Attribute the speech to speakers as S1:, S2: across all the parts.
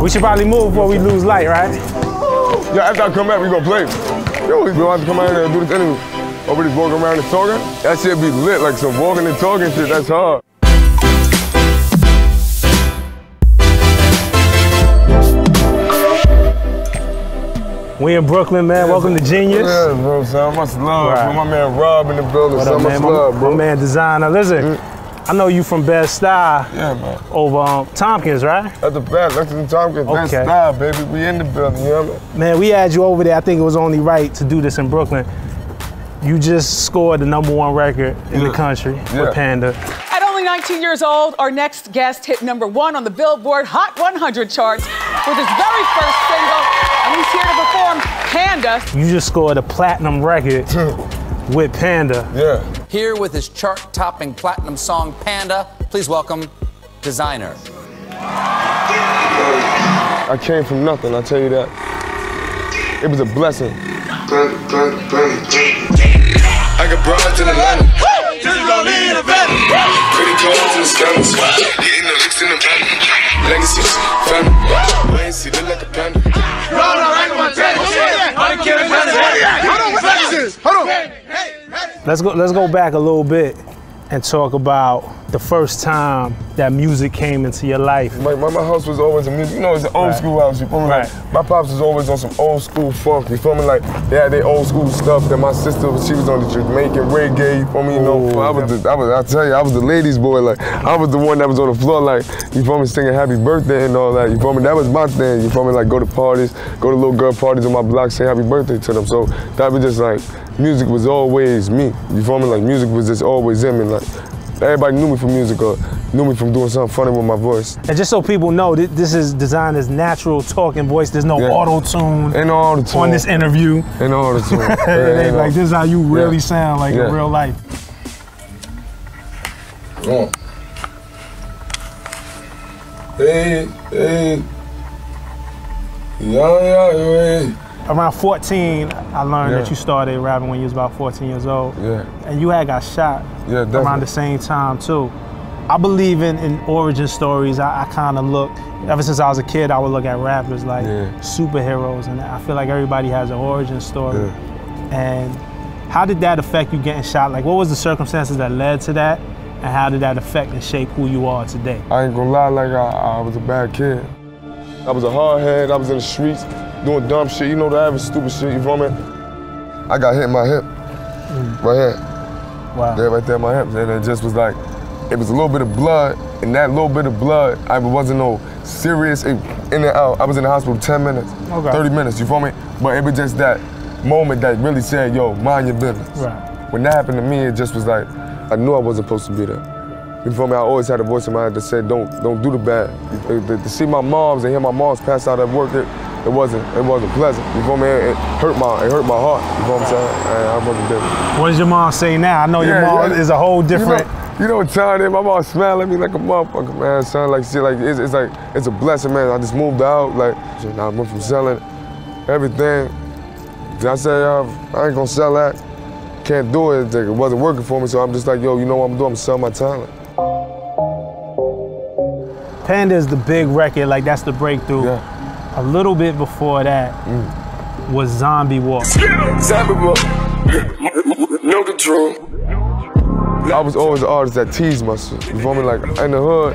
S1: We should probably move before we lose light, right?
S2: Yeah, after I come back, we gonna play. Yo, we gonna have to come out here and do this interview. Everybody's walking around and talking. That shit be lit, like some walking and talking shit, that's hard.
S1: We in Brooklyn, man. Yeah, welcome to Genius.
S2: Yeah, bro, son. Much love. Right. My man Rob in the building. So much love, bro.
S1: My man Desiigner. Listen, I know you from Bed-Stuy.
S2: Yeah, man.
S1: Over Tompkins, right?
S2: At the back, Lexington Tompkins. Okay. Bed-Stuy, baby. We in the building, you know what I mean?
S1: Man, we had you over there. I think it was only right to do this in Brooklyn. You just scored the #1 record in the country with Panda.
S3: At only 19 years old, our next guest hit #1 on the Billboard Hot 100 charts with his very first single, and he's here to perform Panda.
S1: You just scored a platinum record with Panda.
S2: Yeah.
S4: Here with his chart-topping platinum song, Panda, please welcome Desiigner.
S2: I came from nothing, I'll tell you that. It was a blessing.
S5: I got broads in Atlanta. Just gon' leave the van. Pretty clothes in the scandals. Hitting the licks in the van. Legacies, family. I ain't see, look like a panda. Roll around my teddy. Hold on.
S1: Let's go back a little bit and talk about the first time that music came into your life.
S2: My house was always a music, you know, it's an old school house, you feel me? Like, my pops was always on some old school funk, you feel me? Like, they had their old school stuff. That my sister, she was on the Jamaican reggae, you feel me? You know, I tell you, I was the ladies' boy. Like, I was the one that was on the floor, like, you feel me, singing happy birthday and all that, you feel me? That was my thing, you feel me? Like, go to parties, go to little girl parties on my block, say happy birthday to them. So that was just like, music was always me, you feel me? Like, music was just always in me. Like, everybody knew me from music or knew me from doing something funny with my voice.
S1: And just so people know, this is Desiigner's natural talking voice. There's no auto-tune on this interview.
S2: Ain't no auto-tune.
S1: Ain't like, this is how you really sound like in real life.
S2: Come on. Hey, hey. Yeah.
S1: Around 14, I learned that you started rapping when you was about 14 years old.
S2: Yeah.
S1: And you had got shot around the same time too. I believe in origin stories. I kind of look, ever since I was a kid, I would look at rappers like superheroes, and I feel like everybody has an origin story. And how did that affect you getting shot? Like, what was the circumstances that led to that? And how did that affect and shape who you are today?
S2: I ain't gonna lie, like I was a bad kid. I was a hard head, I was in the streets, doing dumb shit, you know, the average stupid shit, you feel me? I got hit in my hip, right here.
S1: Wow.
S2: Yeah, right there in my hip. And it just was like, it was a little bit of blood, and that little bit of blood, I wasn't no serious in and out. I was in the hospital 10 minutes, 30 minutes, you feel me? But it was just that moment that really said, yo, mind your business.
S1: Right.
S2: When that happened to me, it just was like, I knew I wasn't supposed to be there. You feel me? I always had a voice in my head that said, don't do the bad. To see my moms and hear my moms pass out at work, it wasn't pleasant. You feel me? It hurt my heart. You feel what I'm saying? I wasn't there.
S1: What does your mom say now? I know your mom is a whole different.
S2: You know what time it is? My mom smiled at me like a motherfucker, man. Son, like shit, like it's a blessing, man. I just moved out, like I went from selling everything. I said, I ain't gonna sell that. Can't do it. It wasn't working for me, so I'm just like, yo, you know what I'm doing? I'm selling my talent.
S1: Panda is the big record, like that's the breakthrough. A little bit before that was Zombie Walk.
S2: Zombie Walk, no control. I was always the artist that teased myself. You feel me? Like in the hood,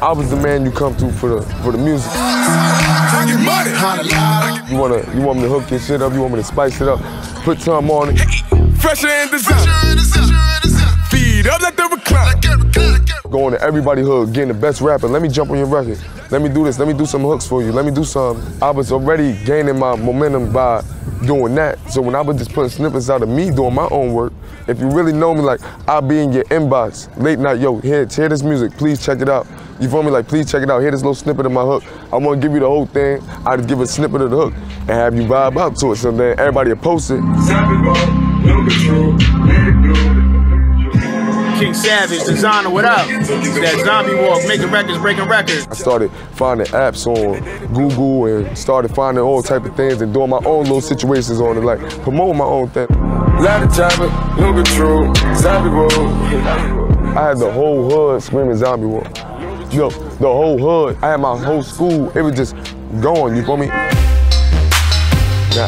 S2: I was the man you come to for the music. You want me to hook your shit up? You want me to spice it up? Put some on it. Fresher and design. Feed up like the recline. Going to everybody's hood, getting the best rapper. Let me jump on your record. Let me do this. Let me do some hooks for you. Let me do some. I was already gaining my momentum by doing that. So when I was just putting snippets out of me doing my own work, if you really know me, like, I'll be in your inbox late night. Yo, hear this music. Please check it out. You feel me? Like, please check it out. Hear this little snippet of my hook. I want to give you the whole thing. I just give a snippet of the hook and have you vibe out to it. So then everybody will post it.
S1: King Savage, Desiigner, what up? That Zombie Walk, making records, breaking records.
S2: I started finding apps on Google and started finding all type of things and doing my own little situations on it, like promoting my own thing. Ladder chopping, no control, Zombie Walk. I had the whole hood screaming Zombie Walk. Yo, the whole hood. I had my whole school. It was just going, you feel me? Now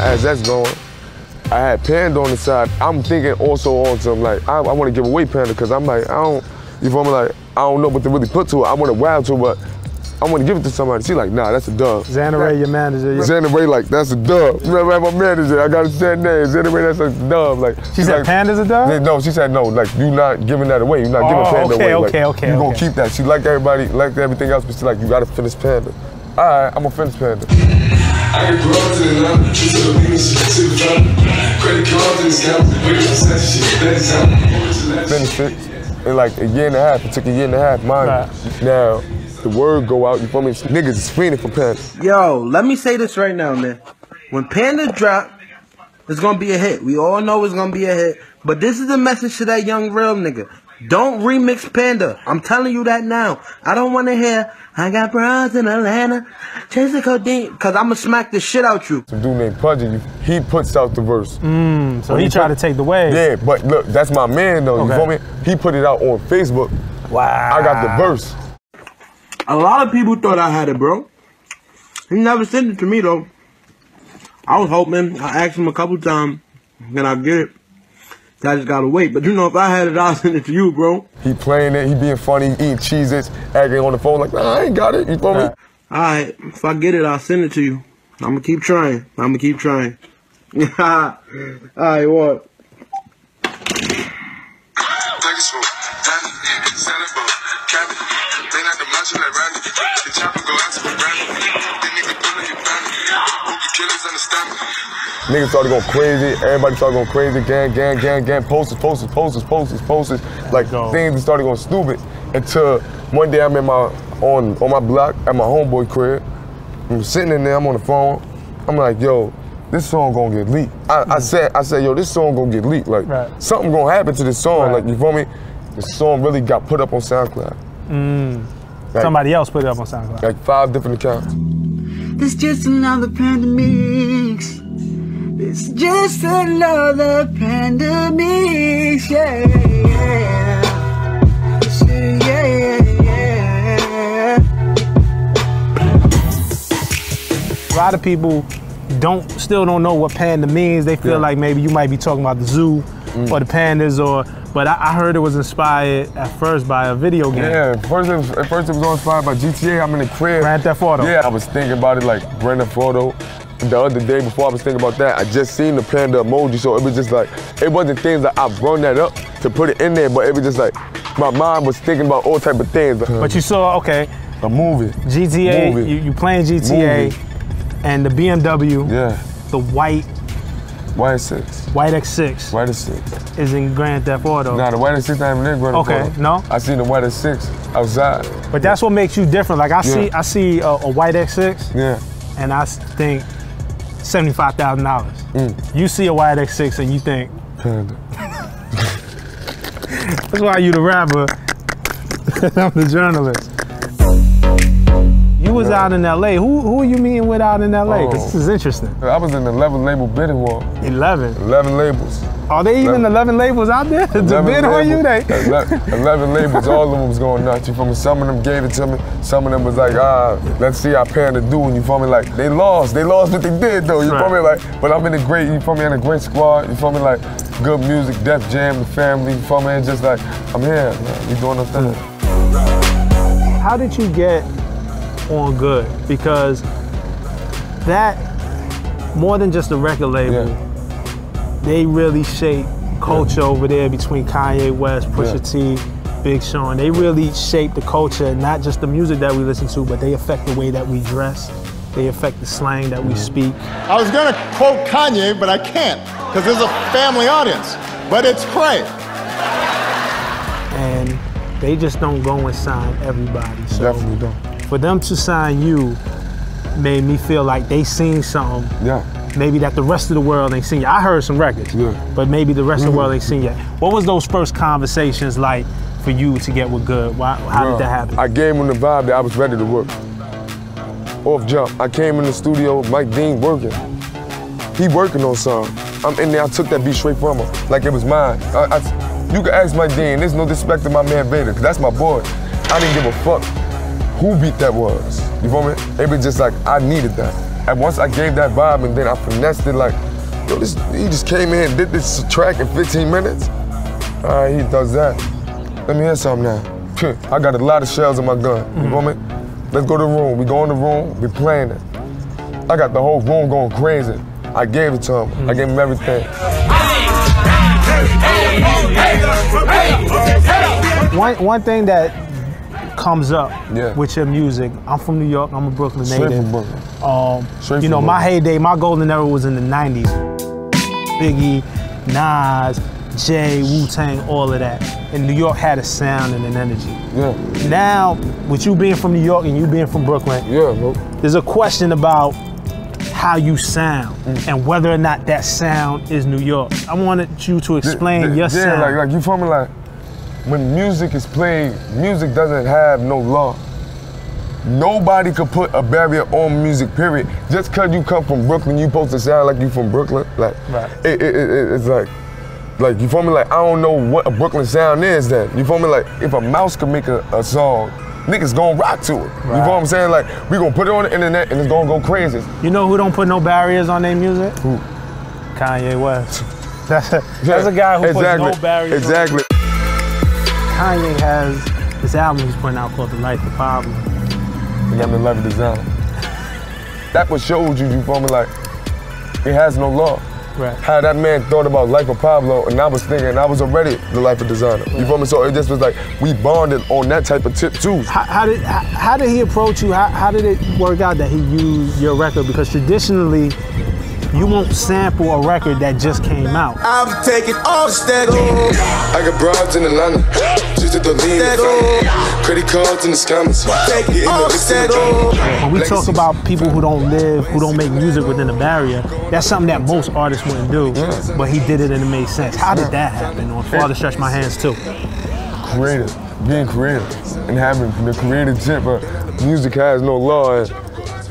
S2: as that's going, I had Panda on the side. I'm thinking also on some like, I want to give away Panda because I'm like, you feel me? Like, I don't know what to really put to it. I want to wow to it, but I want to give it to somebody. She like, nah, that's a dub.
S1: Xander Ray, your manager.
S2: Xander Ray, like, that's a dub. Remember, my manager, I got to say that name. Xander Ray, that's a dub. Like,
S1: she said like, Panda's a dub?
S2: No, she said no, like, you not giving that away. You're not giving Panda away.
S1: Okay,
S2: like, you gonna keep that. She liked everybody, liked everything else, but she like, you gotta finish Panda. All right, I'm gonna finish Panda.
S5: I got broads in the line, to the Venus, to the front. Credit cards in the scouts, waiting for such shit, that's how.
S2: Finished it in like a year and a half. It took a year and a half, mine. Right. Now, the word go out, you feel me? Niggas is fiending for Panda.
S6: Yo, let me say this right now, man. When Panda drop, it's gonna be a hit. We all know it's gonna be a hit. But this is a message to that young real nigga. Don't remix Panda. I'm telling you that now. I don't wanna hear, I got broads in Atlanta, chasing codeine, cause I'ma smack the shit out you.
S2: Some dude named Pudgy, he puts out the verse.
S1: So he tried to take the wave.
S2: Yeah, but look, that's my man though, you feel me? He put it out on Facebook.
S1: Wow.
S2: I got the verse.
S6: A lot of people thought I had it, bro. He never sent it to me, though. I was hoping. I asked him a couple times, can I get it? I just gotta wait. But you know, if I had it, I'll send it to you, bro.
S2: He playing it, he being funny, eating Cheez-Its, acting on the phone like, nah, I ain't got it, you feel me?
S6: Alright, if I get it, I'll send it to you. I'ma keep trying. I'ma keep trying. Alright, what?
S2: Niggas started going crazy, everybody started going crazy, gang, posters, like things started going stupid until one day I'm in on my block at my homeboy crib. I'm sitting in there, I'm on the phone, I'm like, yo, this song gonna get leaked. I said, yo, this song gonna get leaked, like something gonna happen to this song, like you feel me? The song really got put up on SoundCloud.
S1: Like, somebody else put it up on SoundCloud.
S2: Like 5 different accounts.
S7: It's just another pandemic. It's just another pandemic. Yeah,
S1: A lot of people still don't know what panda means. They feel like maybe you might be talking about the zoo or the pandas, but I heard it was inspired at first by a video game.
S2: Yeah, at first it was inspired by GTA. I'm in the crib.
S1: Grand Theft Auto.
S2: Yeah, I was thinking about it like Grand Theft Auto. The other day before I was thinking about that, I just seen the panda emoji, so it was just like, it wasn't things that I run that up to put it in there, but it was just like, my mind was thinking about all type of things.
S1: But you saw, okay.
S2: A movie.
S1: GTA, you playing GTA, and the BMW, the white
S2: X6.
S1: White X6.
S2: White X6.
S1: Is in Grand Theft Auto.
S2: Nah, the White X6 not even in Grand Theft Auto.
S1: Okay, no?
S2: I seen the White X6 outside.
S1: But that's what makes you different. Like I see a White X6.
S2: Yeah.
S1: And I think $75,000. You see a White X6 and you think
S2: Panda.
S1: That's why you the rapper. I'm the journalist. You was out in LA. Who are you meeting with out in LA? Because this is interesting. I
S2: was in the 11 label bidding war.
S1: 11?
S2: 11 labels.
S1: Are they even 11 labels out there to bid on you?
S2: 11 labels, all of them was going nuts. You feel me? Some of them gave it to me. Some of them was like, let's see how Panda do. And you feel me? Like, they lost what they did though. You feel me? Like, but I'm in a great, you feel me? In a great squad. You feel me? Like, good music, Def Jam, the family. You feel me? It's just like, I'm here, man. We doing our thing.
S1: How did you get on Good? Because that, more than just a record label, they really shape culture over there between Kanye West, Pusha T, Big Sean. They really shape the culture, not just the music that we listen to, but they affect the way that we dress. They affect the slang that we speak.
S8: I was gonna quote Kanye, but I can't, because there's a family audience, but it's Craig.
S1: And they just don't go and sign everybody. So
S2: definitely don't.
S1: For them to sign you made me feel like they seen something. Maybe that the rest of the world ain't seen yet. I heard some records, but maybe the rest of the world ain't seen yet. What was those first conversations like for you to get with Good? How did that happen?
S2: I gave him the vibe that I was ready to work. Off jump, I came in the studio, Mike Dean working. He working on something. I'm in there, I took that beat straight from him, like it was mine. You can ask Mike Dean, there's no disrespect to my man Vader, because that's my boy. I didn't give a fuck who beat that was. You feel me? It was just like, I needed that. And once I gave that vibe and then I finessed it like, yo, he just came in and did this track in 15 minutes. All right, he does that. Let me hear something now. I got a lot of shells in my gun, you feel me? Let's go to the room. We go in the room, we playing it. I got the whole room going crazy. I gave it to him. I gave him everything.
S1: One thing that comes up with your music, I'm from New York, I'm a Brooklyn native.
S2: Straight from Brooklyn.
S1: You know, my heyday, my golden era was in the 90s. Biggie, Nas, Jay, Wu-Tang, all of that. And New York had a sound and an energy.
S2: Yeah.
S1: Now, with you being from New York and you being from Brooklyn, there's a question about how you sound and whether or not that sound is New York. I wanted you to explain your sound.
S2: Yeah, like you feel me? Like, when music is played, music doesn't have no law. Nobody could put a barrier on music, period. Just because you come from Brooklyn, you supposed to sound like you from Brooklyn. Like, it's like, you feel me? Like, I don't know what a Brooklyn sound is then. You feel me? Like, if a mouse could make a song, niggas gonna rock to it. You feel what I'm saying? Like, we gonna put it on the internet and it's gonna go crazy.
S1: You know who don't put no barriers on their music?
S2: Who?
S1: Kanye West. That's a guy who puts no barriers
S2: Exactly.
S1: Kanye has this album he's putting out called The Life of Pablo.
S2: And I'm the Life of Designer. That what showed you, you feel me? Like, it has no law.
S1: Right.
S2: How that man thought about Life of Pablo, and I was thinking I was already the Life of Designer. You feel me? So it just was like we bonded on that type of tip too.
S1: How did he approach you? How did it work out that he used your record? Because traditionally, you won't sample a record that just came out.
S5: I'm taking all the stego. I got broads in Atlanta, just at the lean. Credit cards and the scammers. Taking all the stego.
S1: When we talk about people who don't make music within a barrier, that's something that most artists wouldn't do. But he did it and it made sense. How did that happen? On Father Stretch My Hands too.
S2: Creative, being creative, and having the creative tip. Music has no law. And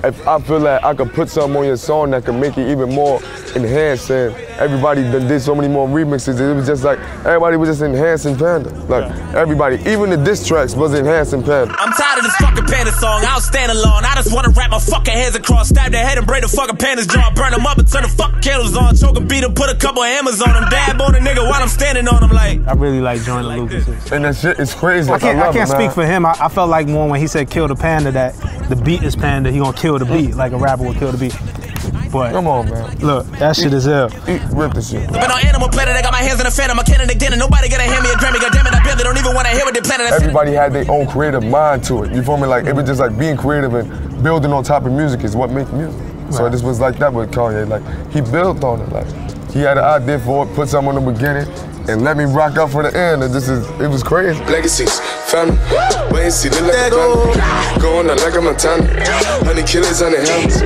S2: if I feel like I could put something on your song that could make it even more enhanced, and everybody did so many more remixes, it was just like, everybody was just enhancing Panda. Like, everybody, even the diss tracks was enhancing Panda.
S9: I'm tired of this fucking Panda song, I'll stand alone. I just wanna wrap my fucking hands across, stab their head and break the fucking Panda's jaw, burn them up and turn the fucking candles on, choke and beat them, put a couple of hammers on them, dab on a nigga while I'm standing on them like.
S1: I really like Joyner Lucas.
S2: And that shit is crazy.
S1: I can't speak for him. I felt like more when he said kill the Panda, that the beat is Panda, he gonna kill the beat, like a rapper would kill the beat. But
S2: come on, man.
S1: Look, that shit is ill.
S2: Rip the shit.
S9: Been on Animal Planet, I got my hands in a phantom, I can't again, and nobody gonna hand me a Grammy, goddamn it, I barely don't even wanna hear what they planning.
S2: Everybody had their own creative mind to it. You feel me? Like, it was just like being creative and building on top of music is what makes music. So this was like that with Kanye. Like, he built on it. Like, he had an idea for it, put something in the beginning, and let me rock up for the end. And it was crazy.
S5: Legacies, family, wait and see, look like a family. Going on like a Montana, honey killers on the helmets.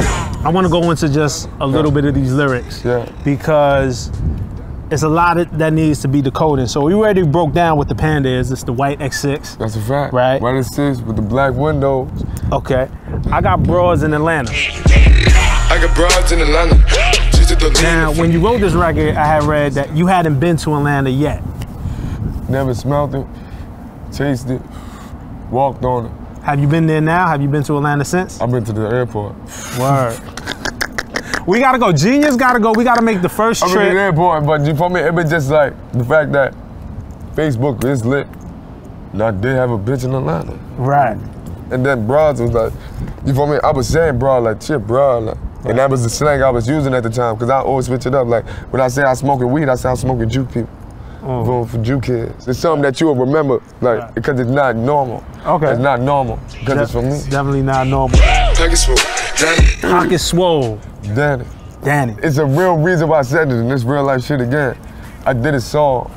S1: I want to go into just a little bit of these lyrics because it's a lot that needs to be decoded. So we already broke down what the Panda is. It's the white X6.
S2: That's a fact.
S1: Right?
S2: White X6 with the black windows.
S1: Okay. I got broads in Atlanta.
S5: I got broads in Atlanta.
S1: Now, when you wrote this record, I had read that you hadn't been to Atlanta yet.
S2: Never smelled it, tasted it, walked on it.
S1: Have you been there now? Have you been to Atlanta since?
S2: I've been to the airport.
S1: Word. We gotta go. Genius gotta go. We gotta make the first trip.
S2: I've been to the airport, but you feel me? It was just like the fact that Facebook is lit. And I did have a bitch in Atlanta.
S1: Right.
S2: And then broads was like, you feel me? I was saying broad, like, shit, broad. Like, and that was the slang I was using at the time, because I always switch it up. Like, when I say I'm smoking weed, I say I'm smoking Jew people. Going for Jew kids. It's something that you will remember, like, because it's not normal.
S1: Okay.
S2: It's not normal, because it's for me.
S1: Definitely not normal.
S5: Pocket swole, Danny.
S1: Pocket swole.
S2: Danny.
S1: Danny.
S2: It's a real reason why I said it, and this real life shit again. I did a song,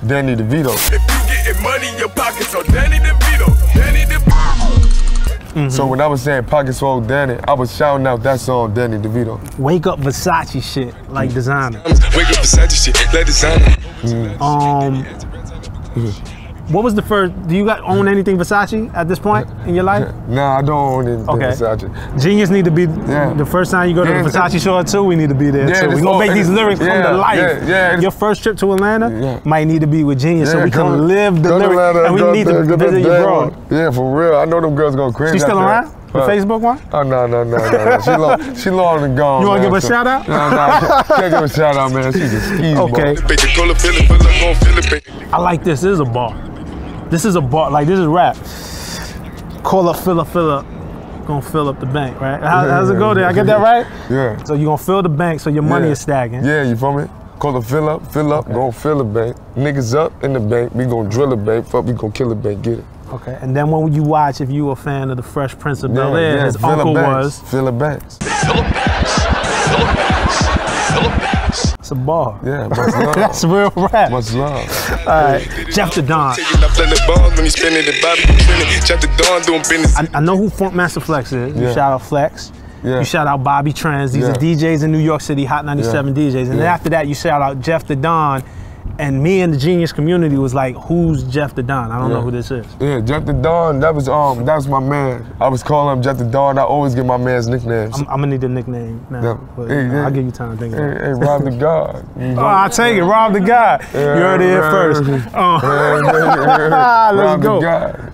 S2: Danny DeVito.
S5: If you getting money in your pockets, so Danny DeVito, Danny DeVito.
S2: So when I was saying Pocket Swole Danny, I was shouting out that song, Danny DeVito.
S1: Wake up Versace shit, like Desiigner.
S5: Wake up Versace shit, like Desiigner.
S1: What was the first, do you own anything Versace at this point in your life?
S2: Nah, I don't own anything Versace.
S1: Genius need to be, the first time you go to the Versace show too, we need to be there too. We're gonna make these lyrics come to life. Your first trip to Atlanta might need to be with Genius so we can live the lyrics and we need to visit your bro.
S2: Yeah, for real. I know them girls going crazy.
S1: She still around? The Facebook one?
S2: Oh, no. She long and gone.
S1: You want to give her a shout out?
S2: No, can't give her a shout out, man. She's a skis
S1: okay. I like this. This is a bar. This is a bar. Like, this is rap. Call up, fill up. Gonna fill up the bank, right? How's it go there? I get that right?
S2: Yeah.
S1: So you're gonna fill the bank so your money is stacking.
S2: Yeah, you feel me? Call it fill up, okay. Gonna fill the bank. Niggas up in the bank, we gonna drill the bank, fuck, we gonna kill the bank, get it.
S1: Okay, and then when you watch, if you a fan of the Fresh Prince of Bel-Air, his uncle was...
S2: Fill the banks.
S1: It's a bar.
S2: Yeah, much love.
S1: That's real rap.
S2: Much love.
S1: All right, Jeff the Don. I know who Funkmaster Flex is. You shout out Flex.
S2: Yeah.
S1: You shout out Bobby Trends. These are DJs in New York City, Hot 97 DJs. And then after that, you shout out Jeff the Don. And me and the Genius community was like, who's Jeff the Don? I don't know who this is.
S2: Yeah, Jeff the Don, that was my man. I was calling him Jeff the Don. I always get my man's nicknames.
S1: I'm gonna need a nickname now. But, I'll give you time to think about it.
S2: Hey, Rob the God.
S1: Oh, I'll take it, Rob the God. You heard it here first. Let's go.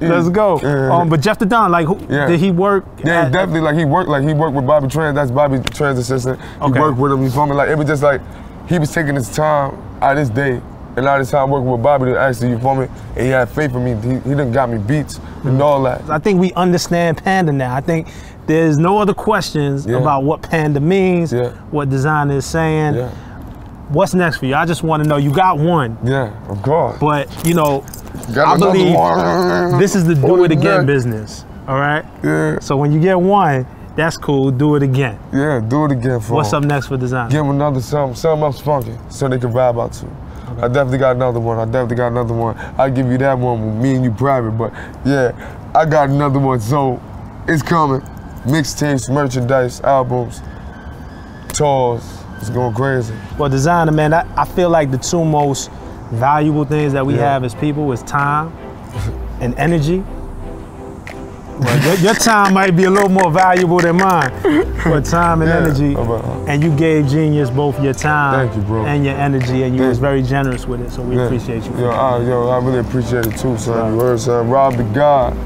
S1: Let's go. But Jeff the Don, like, did he work?
S2: Yeah, definitely. Like he worked with Bobby Trans. That's Bobby Trans' assistant. He worked with him. You feel me? Like, it was just like he was taking his time out of his day. And all this time working with Bobby to actually, you feel me? And he had faith in me. He done got me beats and all that.
S1: I think we understand Panda now. I think there's no other questions about what Panda means, what Desiigner is saying. What's next for you? I just want to know, you got one.
S2: Yeah, of course.
S1: But, you know, I believe this is the do it again business, all right?
S2: Yeah.
S1: So when you get one, that's cool, do it again.
S2: Yeah, do it again for
S1: What's up next for Desiigner?
S2: Give him another something else funky so they can vibe out to. I definitely got another one. I'll give you that one with me and you private, but yeah, I got another one, so it's coming. Mixtapes, merchandise, albums, tours, it's going crazy.
S1: Well, Desiigner, man, I feel like the two most valuable things that we have as people is time and energy. Well, your time might be a little more valuable than mine, but time and energy, and you gave Genius both your time and your energy, and you was very generous with it, so we appreciate you.
S2: Yo, I really appreciate it too, son. You heard, son? Rob the God,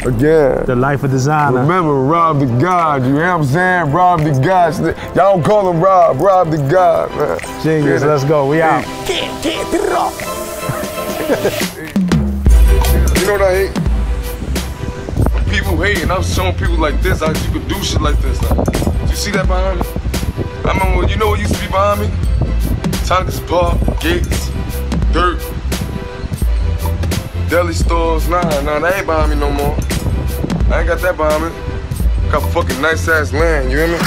S2: again.
S1: The life of Desiigner.
S2: Remember, Rob the God, you hear what I'm saying? Rob the God. Y'all don't call him Rob the God, man.
S1: Genius, let's go, we out.
S2: Get it off. You know what I hate? People hating, I'm showing people like this, how you could do shit like this. Like, you see that behind me? I remember, you know what used to be behind me? Tonka's Park, Gates, Dirt, deli stores. Nah, that ain't behind me no more. I ain't got that behind me. Got fucking nice ass land, you hear me?